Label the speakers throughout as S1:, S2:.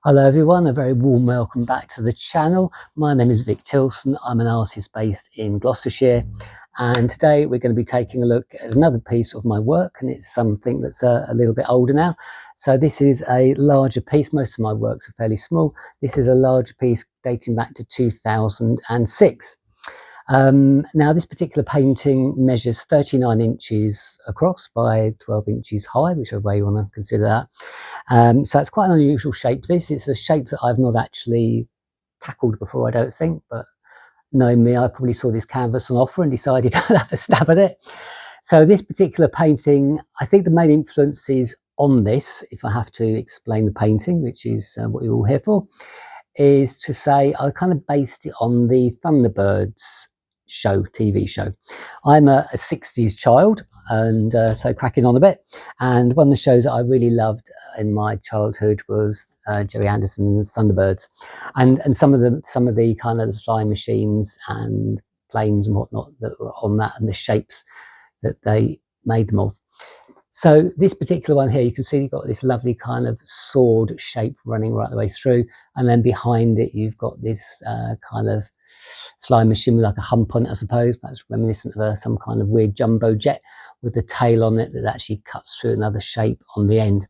S1: Hello everyone, a very warm welcome back to the channel. My name is Vic Tilson. I'm an artist based in Gloucestershire, and today we're going to be taking a look at another piece of my work, and it's something that's a little bit older now. So this is a larger piece. Most of my works are fairly small. This is a larger piece dating back to 2006. Now this particular painting measures 39 inches across by 12 inches high, whichever way you want to consider that. So it's quite an unusual shape. It's a shape that I've not actually tackled before, I don't think, but knowing me, I probably saw this canvas on offer and decided I'd have a stab at it. So this particular painting, I think the main influence is on this, if I have to explain the painting, which is what you're all here for, is to say I kind of based it on the Thunderbirds TV show. I'm a 60s child, and so cracking on a bit, and one of the shows that I really loved in my childhood was Gerry Anderson's Thunderbirds, and some of the kind of flying machines and planes and whatnot that were on that, and the shapes that they made them of. So this particular one here, you can see you've got this lovely kind of sword shape running right the way through, and then behind it you've got this kind of flying machine with like a hump on it, I suppose, perhaps reminiscent of some kind of weird jumbo jet with the tail on it that actually cuts through another shape on the end.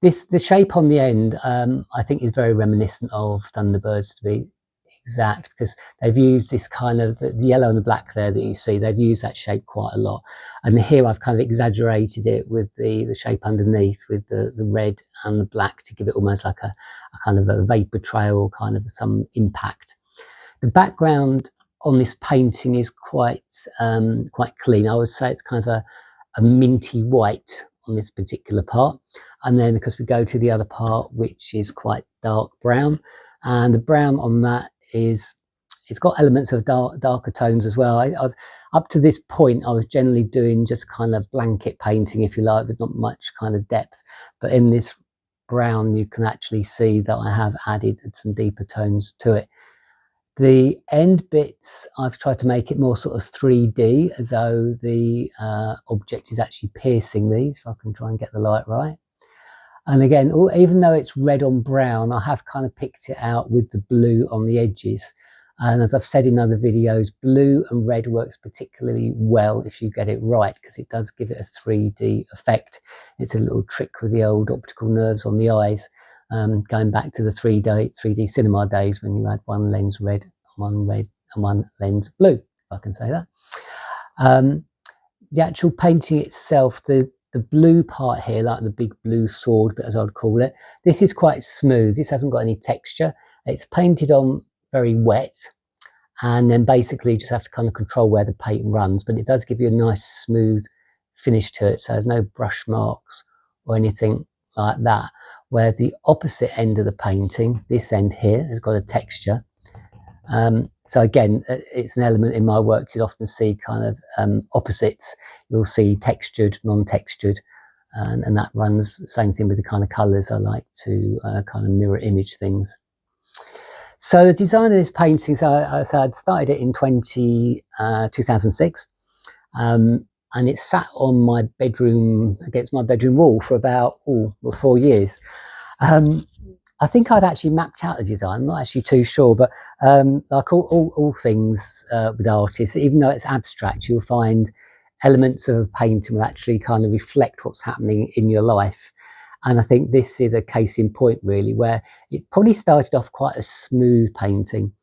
S1: The shape on the end, I think, is very reminiscent of Thunderbirds, to be exact, because they've used this kind of the yellow and the black there that you see. They've used that shape quite a lot, and here I've kind of exaggerated it with the shape underneath with the red and the black to give it almost like a kind of a vapor trail or kind of some impact. The background on this painting is quite clean. I would say it's kind of a minty white on this particular part, and then because we go to the other part, which is quite dark brown, and the brown on that it's got elements of darker tones as well. I've up to this point I was generally doing just kind of blanket painting, if you like, with not much kind of depth, but in this brown you can actually see that I have added some deeper tones to it. The end bits, I've tried to make it more sort of 3D, as though the object is actually piercing these, if I can try and get the light right. And again, even though it's red on brown, I have kind of picked it out with the blue on the edges. And as I've said in other videos, blue and red works particularly well if you get it right, because it does give it a 3D effect. It's a little trick with the old optical nerves on the eyes. Going back to the 3D cinema days when you had one lens red and one lens blue, if I can say that. The actual painting itself, the blue part here, like the big blue sword bit as I'd call it, this is quite smooth. This hasn't got any texture. It's painted on very wet, and then basically you just have to kind of control where the paint runs, but it does give you a nice smooth finish to it, so there's no brush marks or anything like that. Where the opposite end of the painting, this end here, has got a texture. So again, it's an element in my work you'll often see kind of opposites. You'll see textured, non-textured, and that runs the same thing with the kind of colours. I like to kind of mirror image things. So the design of this painting, so I'd started it in 2006. And it sat on my bedroom, against my bedroom wall for about 4 years. I think I'd actually mapped out the design. I'm not actually too sure, but like all things with artists, even though it's abstract, you'll find elements of a painting will actually kind of reflect what's happening in your life. And I think this is a case in point, really, where it probably started off quite a smooth painting,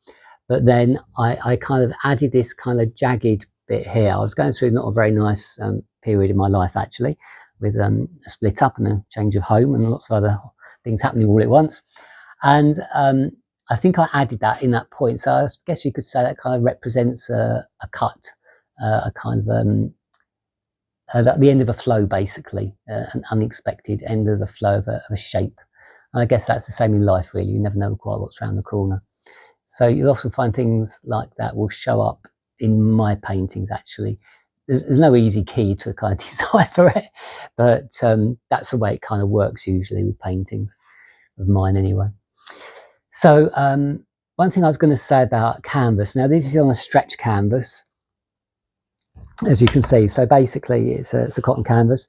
S1: but then I kind of added this kind of jagged bit here. I was going through not a very nice period in my life, actually, with a split up and a change of home and lots of other things happening all at once. And I think I added that in that point. So I guess you could say that kind of represents a cut, a kind of at the end of a flow, basically, an unexpected end of the flow of a shape. And I guess that's the same in life, really. You never know quite what's around the corner. So you'll often find things like that will show up in my paintings, actually. There's no easy key to kind of decipher it, but that's the way it kind of works usually with paintings, of mine anyway. So one thing I was going to say about canvas, now this is on a stretch canvas, as you can see. So basically it's a cotton canvas.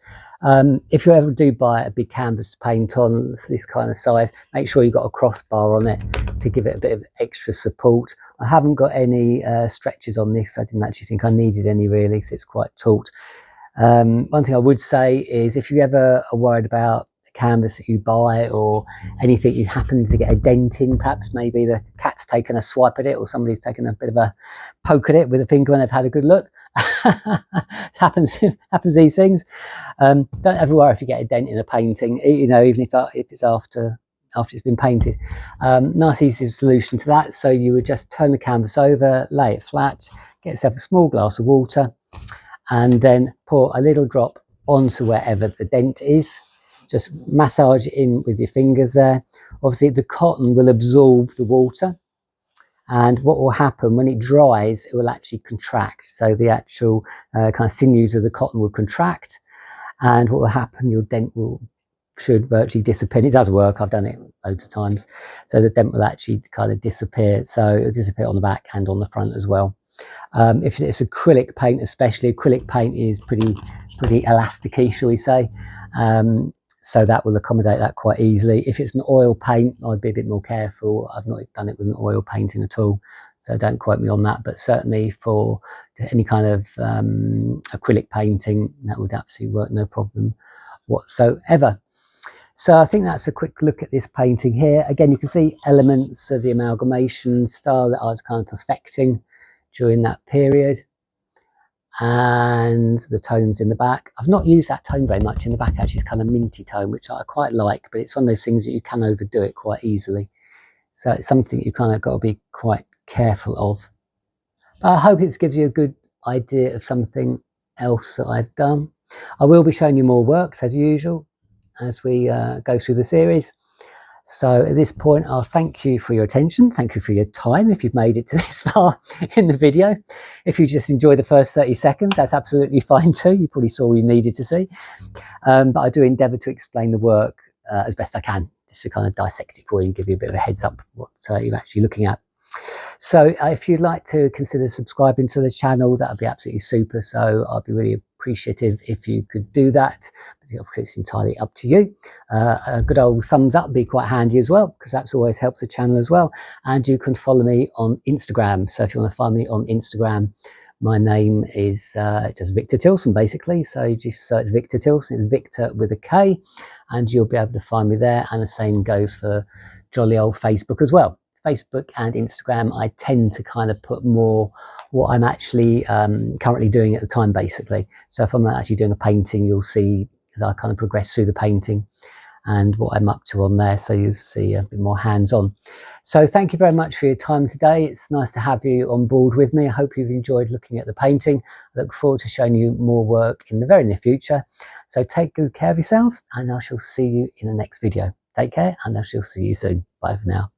S1: If you ever do buy a big canvas to paint on this kind of size, make sure you've got a crossbar on it to give it a bit of extra support. I haven't got any stretches on this. I didn't actually think I needed any really, because it's quite taut. One thing I would say is, if you ever are worried about a canvas that you buy or anything you happen to get a dent in, perhaps maybe the cat's taken a swipe at it or somebody's taken a bit of a poke at it with a finger when they've had a good look. It happens these things. Don't ever worry if you get a dent in a painting, you know, even if it's after it's been painted. Nice easy solution to that. So you would just turn the canvas over, lay it flat, get yourself a small glass of water, and then pour a little drop onto wherever the dent is. Just massage it in with your fingers there. Obviously the cotton will absorb the water, and what will happen when it dries, it will actually contract. So the actual kind of sinews of the cotton will contract, and what will happen, your dent should virtually disappear. It does work, I've done it loads of times. So the dent will actually kind of disappear. So it'll disappear on the back and on the front as well. If it's acrylic paint, especially, acrylic paint is pretty elasticy, shall we say. So that will accommodate that quite easily. If it's an oil paint, I'd be a bit more careful. I've not done it with an oil painting at all, so don't quote me on that. But certainly for any kind of acrylic painting, that would absolutely work, no problem whatsoever. So I think that's a quick look at this painting here. Again, you can see elements of the amalgamation style that I was kind of perfecting during that period, and the tones in the back. I've not used that tone very much in the back, actually. It's kind of minty tone, which I quite like, but it's one of those things that you can overdo it quite easily. So it's something you kind of got to be quite careful of. But I hope it gives you a good idea of something else that I've done. I will be showing you more works as usual as we go through the series. So at this point, I'll thank you for your attention. Thank you for your time if you've made it to this far in the video. If you just enjoyed the first 30 seconds, that's absolutely fine too. You probably saw what you needed to see. But I do endeavour to explain the work as best I can, just to kind of dissect it for you and give you a bit of a heads up what you're actually looking at. So if you'd like to consider subscribing to the channel, that would be absolutely super. So I'd be really appreciative if you could do that. But obviously it's entirely up to you. A good old thumbs up would be quite handy as well, because that always helps the channel as well. And you can follow me on Instagram. So if you want to find me on Instagram, my name is just Victor Tilson, basically. So you just search Victor Tilson. It's Victor with a K, and you'll be able to find me there. And the same goes for jolly old Facebook as well. Facebook and Instagram, I tend to kind of put more what I'm actually currently doing at the time, basically. So if I'm actually doing a painting, you'll see as I kind of progress through the painting and what I'm up to on there. So you'll see a bit more hands-on. So thank you very much for your time today. It's nice to have you on board with me. I hope you've enjoyed looking at the painting. I look forward to showing you more work in the very near future. So take good care of yourselves, and I shall see you in the next video. Take care, and I shall see you soon. Bye for now.